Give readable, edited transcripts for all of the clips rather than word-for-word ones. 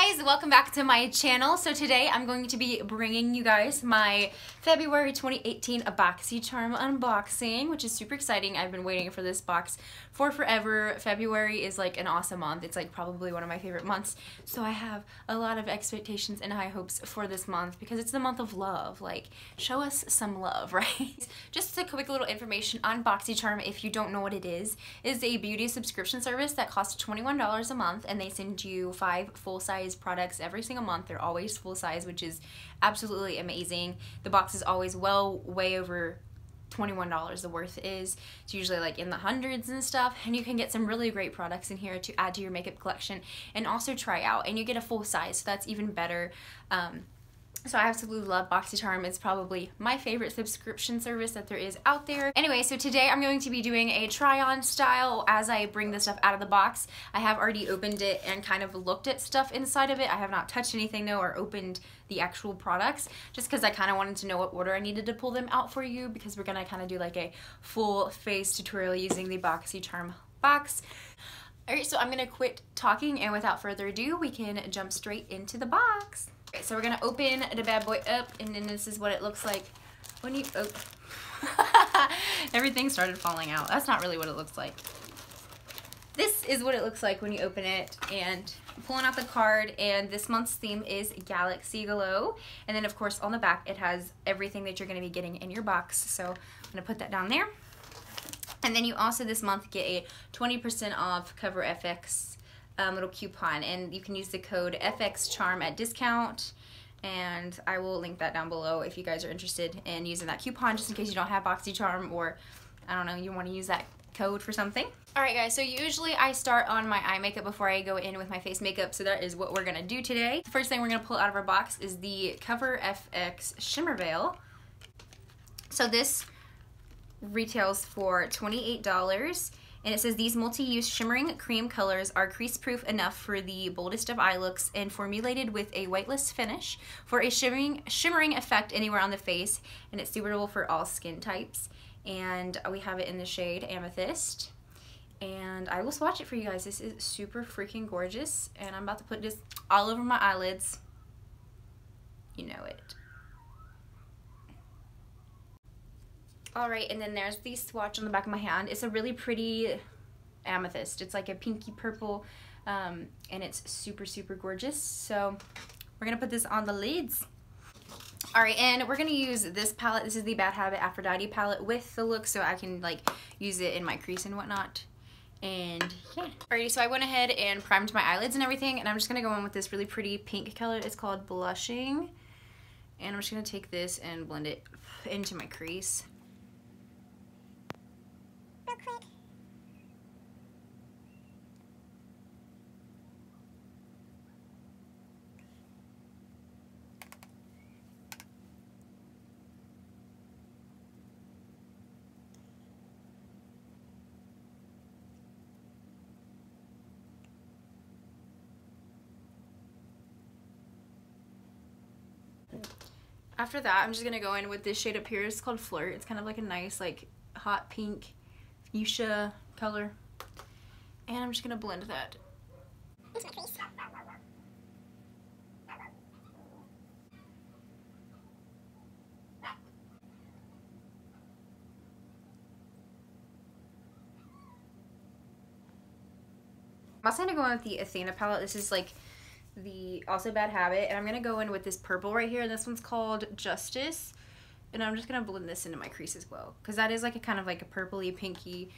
guys, welcome back to my channel. So today I'm going to be bringing you guys my February 2018 Boxycharm unboxing, which is super exciting. I've been waiting for this box for forever. February is like an awesome month. It's like probably one of my favorite months. So I have a lot of expectations and high hopes for this month because it's the month of love. Like, show us some love, right? Just a quick little information on Boxycharm if you don't know what it is a beauty subscription service that costs $21 a month, and they send you 5 full-size products every single month. They're always full-size, which is absolutely amazing. The box is always way over $21 the worth is. It's usually like in the hundreds and stuff, and you can get some really great products in here to add to your makeup collection and also try out, and you get a full size, so that's even better. So I absolutely love Boxycharm. It's probably my favorite subscription service that there is out there. Anyway, so today I'm going to be doing a try-on style as I bring the stuff out of the box. I have already opened it and kind of looked at stuff inside of it. I have not touched anything though or opened the actual products just because I kind of wanted to know what order I needed to pull them out for you, because we're going to kind of do like a full face tutorial using the Boxycharm box. Alright, so I'm going to quit talking, and without further ado, we can jump straight into the box. Okay, so we're going to open the bad boy up, and then this is what it looks like when you open. Everything started falling out. That's not really what it looks like. This is what it looks like when you open it, and I'm pulling out the card, and this month's theme is Galaxy Glow. And then of course on the back it has everything that you're going to be getting in your box. So I'm going to put that down there. And then you also this month get a 20% off Cover FX little coupon, and you can use the code FXCharm at discount, and I will link that down below if you guys are interested in using that coupon, just in case you don't have Boxycharm, or I don't know, you want to use that code for something. Alright guys, so usually I start on my eye makeup before I go in with my face makeup, so that is what we're going to do today. The first thing we're going to pull out of our box is the Cover FX Shimmer Veil. So this retails for $28, and it says these multi-use shimmering cream colors are crease-proof enough for the boldest of eye looks and formulated with a weightless finish for a shimmering effect anywhere on the face, and it's suitable for all skin types. And we have it in the shade Amethyst, and I will swatch it for you guys. This is super freaking gorgeous, and I'm about to put this all over my eyelids. You know it. Alright, and then there's the swatch on the back of my hand. It's a really pretty amethyst. It's like a pinky purple, and it's super, super gorgeous. So we're going to put this on the lids. Alright, and we're going to use this palette. This is the Bad Habit Aphrodite palette with the look, so I can like use it in my crease and whatnot. And yeah. Alrighty, so I went ahead and primed my eyelids and everything, and I'm just going to go in with this really pretty pink color. It's called Blushing. And I'm just going to take this and blend it into my crease. After that, I'm just going to go in with this shade up here. It's called Flirt. It's kind of like a nice, like, hot pink fuchsia color. And I'm just going to blend that into my crease. I'm also going to go in with the Athena palette. This is like the also Bad Habit, and I'm going to go in with this purple right here, and this one's called Justice, and I'm just going to blend this into my crease as well, because that is like a kind of like a purpley pinky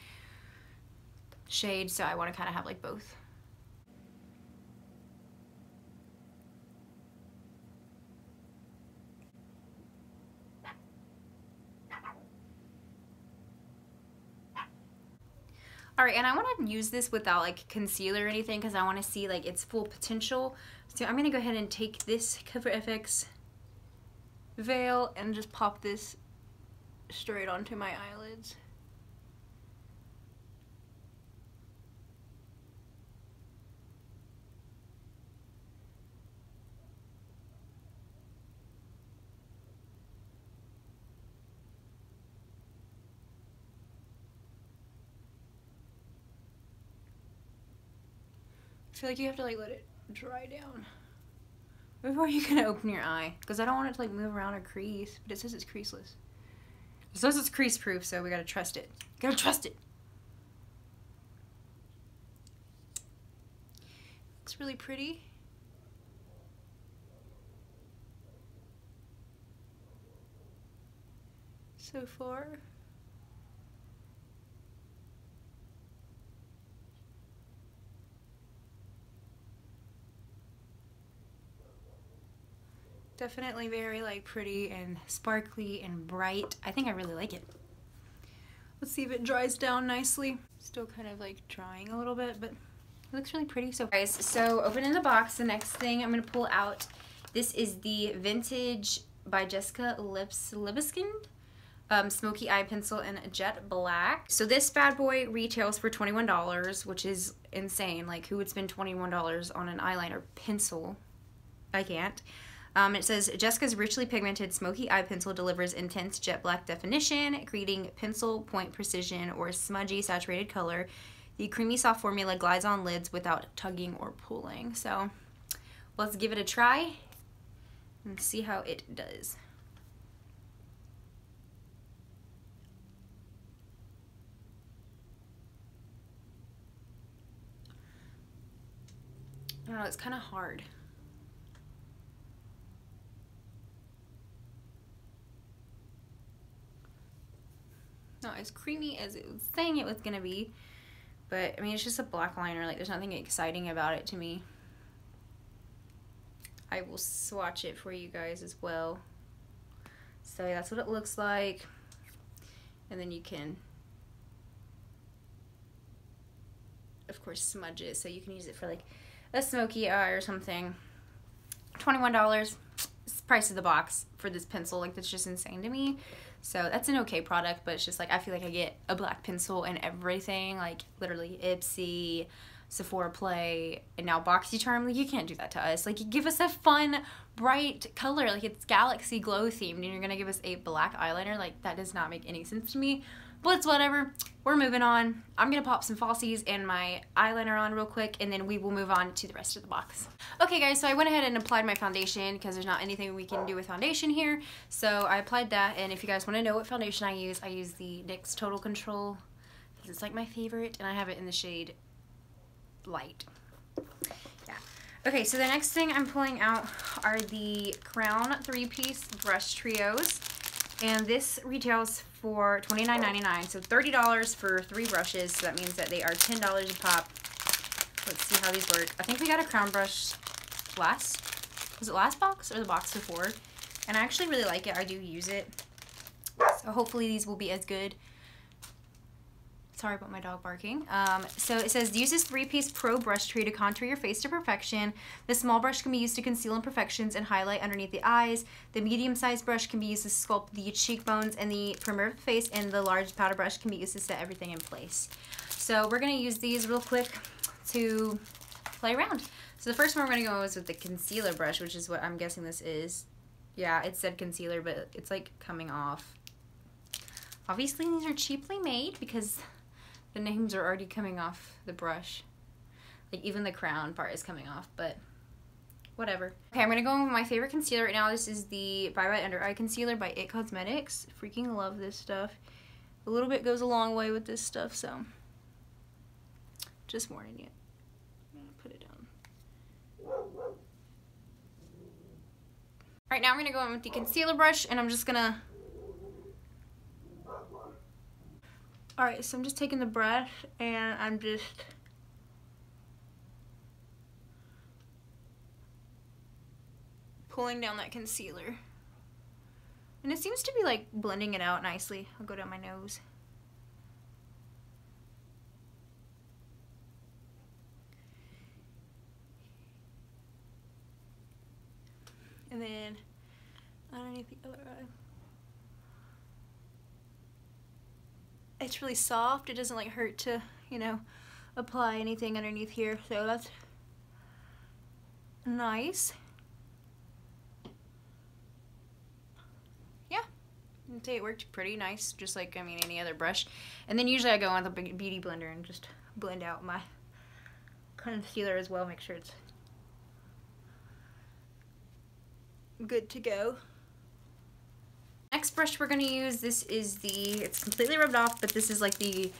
shade, so I want to kind of have like both. Alright, and I want to use this without like concealer or anything, because I want to see like its full potential. So I'm going to go ahead and take this Cover FX veil and just pop this straight onto my eyelids. I feel like you have to like let it dry down. before you can open your eye, because I don't want it to like move around or crease, but it says it's creaseless. It says it's crease proof, so we gotta trust it. Gotta trust it. Looks really pretty. So far. Definitely very like pretty and sparkly and bright. I think I really like it. Let's see if it dries down nicely. Still kind of like drying a little bit, but it looks really pretty. So guys, so opening the box, the next thing I'm gonna pull out, this is the Vintage by Jessica Libeskind Smoky Eye Pencil in Jet Black. So this bad boy retails for $21, which is insane. Like, who would spend $21 on an eyeliner pencil? I can't. It says, Jessica's richly pigmented smoky eye pencil delivers intense jet black definition, creating pencil point precision or smudgy saturated color. The creamy soft formula glides on lids without tugging or pulling. So let's give it a try and see how it does. I don't know, it's kind of hard. Not as creamy as it was saying it was gonna be, but I mean, it's just a black liner. Like, there's nothing exciting about it to me. I will swatch it for you guys as well. So that's what it looks like, and then you can, of course, smudge it, so you can use it for like a smoky eye or something. $21. It's the price of the box for this pencil. Like, that's just insane to me. So that's an okay product, but it's just like, I feel like I get a black pencil and everything, like literally Ipsy, Sephora Play, and now Boxycharm. Like, you can't do that to us. Like, you give us a fun, bright color, like it's Galaxy Glow themed, and you're gonna give us a black eyeliner. Like, that does not make any sense to me. But it's whatever. We're moving on. I'm gonna pop some falsies and my eyeliner on real quick, and then we will move on to the rest of the box. Okay guys, so I went ahead and applied my foundation because there's not anything we can do with foundation here. So I applied that, and if you guys want to know what foundation I use the NYX Total Control because it's like my favorite, and I have it in the shade Light. Yeah. Okay, so the next thing I'm pulling out are the Crown 3-piece brush trios. And this retails for $29.99, so $30 for 3 brushes, so that means that they are $10 a pop. Let's see how these work. I think we got a crown brush was it last box or the box before? And I actually really like it. I do use it. So hopefully these will be as good. Sorry about my dog barking. So it says, use this 3-piece pro brush tray to contour your face to perfection. The small brush can be used to conceal imperfections and highlight underneath the eyes. The medium-sized brush can be used to sculpt the cheekbones and the perimeter of the face, and the large powder brush can be used to set everything in place. So we're going to use these real quick to play around. So the first one we're going to go is with the concealer brush, which is what I'm guessing this is. Yeah, it said concealer, but it's like coming off. Obviously these are cheaply made because the names are already coming off the brush. Like, even the crown part is coming off, but whatever. Okay, I'm gonna go in with my favorite concealer right now. This is the Bye Bye Under Eye Concealer by It Cosmetics. Freaking love this stuff. A little bit goes a long way with this stuff, so just warning you. I'm gonna put it down. Alright, now I'm gonna go in with the concealer brush, and I'm just gonna... Alright, so I'm just taking the brush, and I'm just pulling down that concealer. And it seems to be like blending it out nicely. I'll go down my nose. And then underneath the other eye. It's really soft. It doesn't like hurt to, you know, apply anything underneath here. So that's nice. Yeah, I'd say it worked pretty nice, just like, I mean, any other brush. And then usually I go on the beauty blender and just blend out my concealer as well. Make sure it's good to go. Next brush we're going to use, this is it's completely rubbed off, but this is like the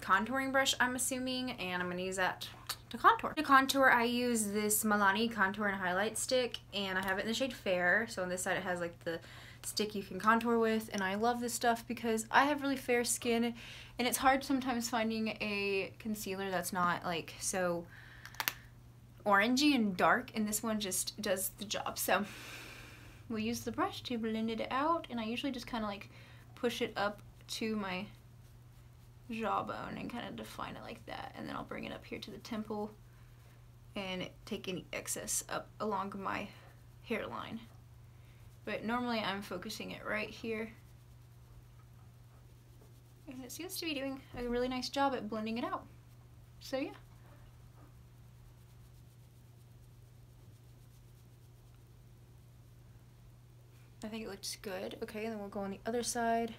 contouring brush, I'm assuming, and I'm going to use that to contour. To contour, I use this Milani Contour and Highlight Stick, and I have it in the shade Fair. So on this side it has like the stick you can contour with, and I love this stuff because I have really fair skin, and it's hard sometimes finding a concealer that's not like so orangey and dark, and this one just does the job. So we'll use the brush to blend it out, and I usually just kind of like push it up to my jawbone and kind of define it like that, and then I'll bring it up here to the temple and take any excess up along my hairline. But normally I'm focusing it right here, and it seems to be doing a really nice job at blending it out. So yeah. I think it looks good. Okay, and then we'll go on the other side.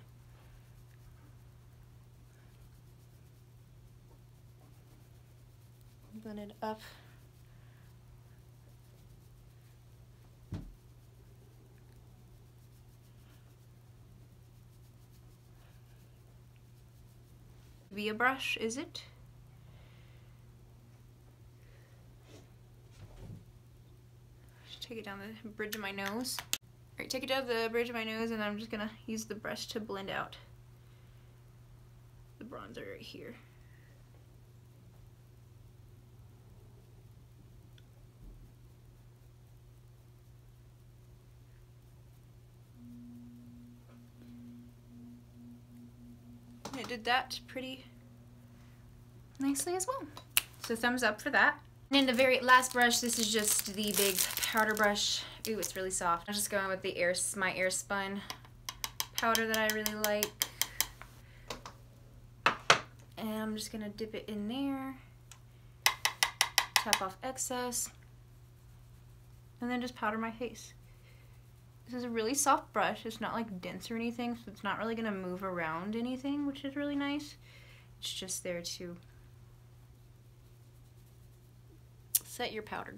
Blend it up. Via brush, is it? Just take it down the bridge of my nose. Alright, take it down the bridge of my nose, and I'm just gonna use the brush to blend out the bronzer right here. I did that pretty nicely as well. So thumbs up for that. And then the very last brush, this is just the big powder brush. Ooh, it's really soft. I'm just going with the my Airspun powder that I really like. And I'm just gonna dip it in there, tap off excess, and then just powder my face. This is a really soft brush. It's not like dense or anything, so it's not really gonna move around anything, which is really nice. It's just there to set your powder.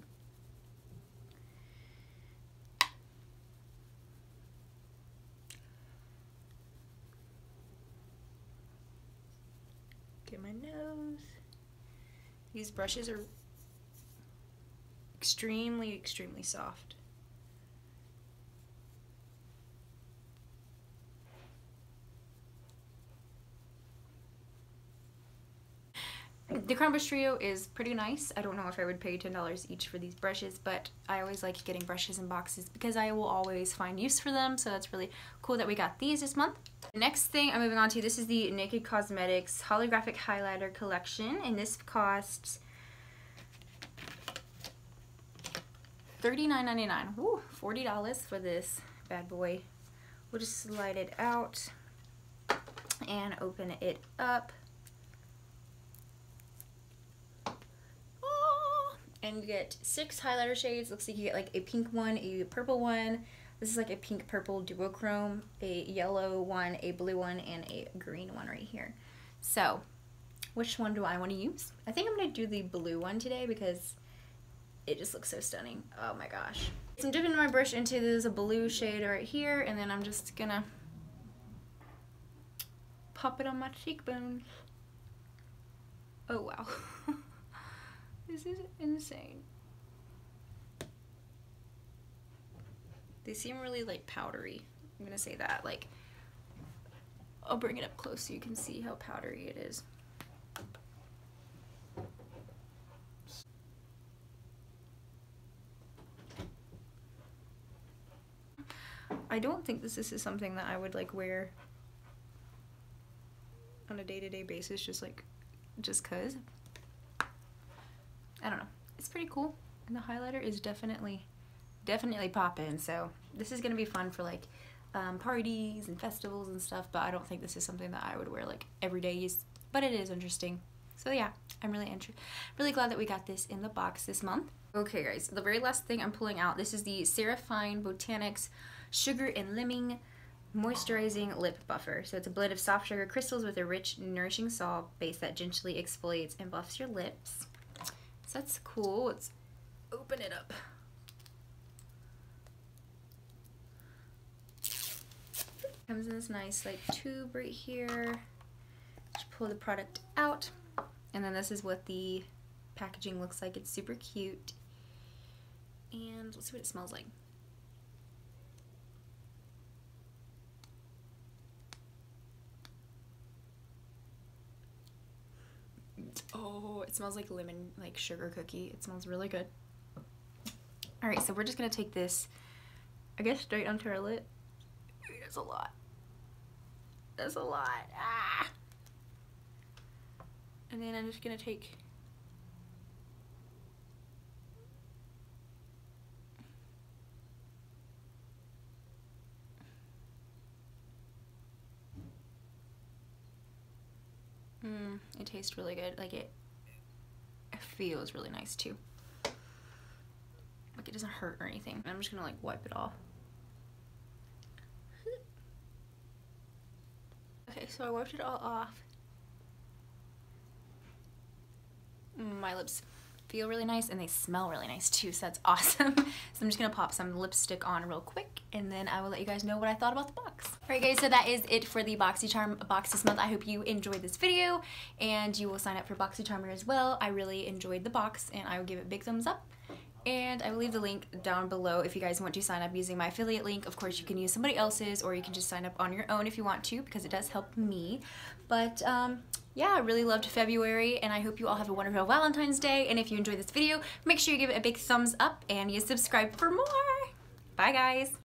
Get my nose. These brushes are extremely, extremely soft. The Crown Brush Trio is pretty nice. I don't know if I would pay $10 each for these brushes, but I always like getting brushes in boxes because I will always find use for them, so that's really cool that we got these this month. The next thing I'm moving on to, this is the Naked Cosmetics Holographic Highlighter Collection, and this costs $39.99. Woo, $40 for this bad boy. We'll just slide it out and open it up. And you get 6 highlighter shades. Looks like you get like a pink one, a purple one. This is like a pink purple duochrome, a yellow one, a blue one, and a green one right here. So which one do I want to use? I think I'm going to do the blue one today because it just looks so stunning. Oh my gosh. So I'm dipping my brush into this blue shade right here, and then I'm just going to pop it on my cheekbones. Oh wow. This is insane. They seem really like powdery. I'm gonna say that. Like, I'll bring it up close so you can see how powdery it is. I don't think this is something that I would like wear on a day-to-day basis, just cause. I don't know. It's pretty cool, and the highlighter is definitely popping. So this is gonna be fun for like parties and festivals and stuff. But I don't think this is something that I would wear like everyday use. But it is interesting. So yeah, I'm really glad that we got this in the box this month. Okay, guys, the very last thing I'm pulling out. This is the Serafine Botanics Sugar and Lemon Moisturizing Lip Buffer. So it's a blend of soft sugar crystals with a rich, nourishing salt base that gently exfoliates and buffs your lips. So that's cool. Let's open it up. Comes in this nice like tube right here. Just pull the product out, and then this is what the packaging looks like. It's super cute, and let's see what it smells like. Oh, it smells like lemon, like sugar cookie. It smells really good. All right, so we're just gonna take this, I guess, straight onto our lip. It's a lot. That's a lot. Ah! And then I'm just gonna take it tastes really good. Like it feels really nice too. Like it doesn't hurt or anything. I'm just gonna like wipe it off. Okay, so I wiped it all off. My lips feel really nice and they smell really nice too, so that's awesome. So I'm just gonna pop some lipstick on real quick and then I will let you guys know what I thought about the box. Alright guys, so that is it for the Boxycharm box this month. I hope you enjoyed this video and you will sign up for Boxycharmer as well. I really enjoyed the box and I will give it big thumbs up. And I will leave the link down below if you guys want to sign up using my affiliate link. Of course, you can use somebody else's or you can just sign up on your own if you want to because it does help me. But yeah, I really loved February and I hope you all have a wonderful Valentine's Day. And if you enjoyed this video, make sure you give it a big thumbs up and you subscribe for more. Bye guys!